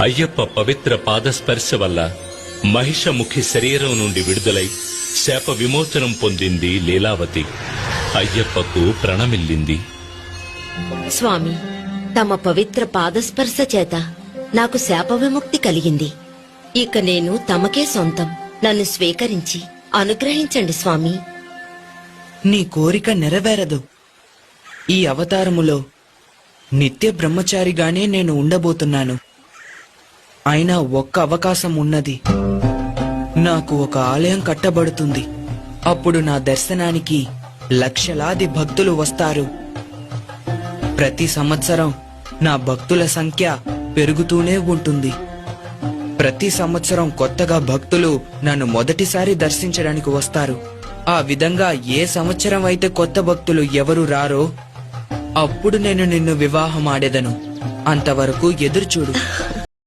అయ్యప్ప పవిత్ర పాదస్పర్శ వల్ల మహిషముఖి శరీరం నుండి విడుదలై శాప విమోచనం పొందింది లీలావతి. అయ్యప్పకు ప్రణమిల్లింది. స్వామి, తమ పవిత్ర పాదస్పర్శ చేత నాకు శాప విముక్తి కలిగింది. ఇక నేను తమకే సొంతం. నన్ను స్వీకరించి అనుగ్రహించండి స్వామి. నీ కోరిక నెరవేరదు. ఈ అవతారములో నిత్య బ్రహ్మచారిగానే నేను ఉండబోతున్నాను. అయినా ఒక్క అవకాశం ఉన్నది. నాకు ఒక ఆలయం కట్టబడుతుంది. అప్పుడు నా దర్శనానికి లక్షలాది భక్తులు వస్తారు. ప్రతి సంవత్సరం నా భక్తుల సంఖ్య పెరుగుతూనే ఉంటుంది. ప్రతి సంవత్సరం కొత్తగా భక్తులు నన్ను మొదటిసారి దర్శించడానికి వస్తారు. ఆ విధంగా ఏ సంవత్సరం అయితే కొత్త భక్తులు ఎవరు రారో అప్పుడు నేను నిన్ను వివాహం ఆడేదను. అంతవరకు ఎదురుచూడు.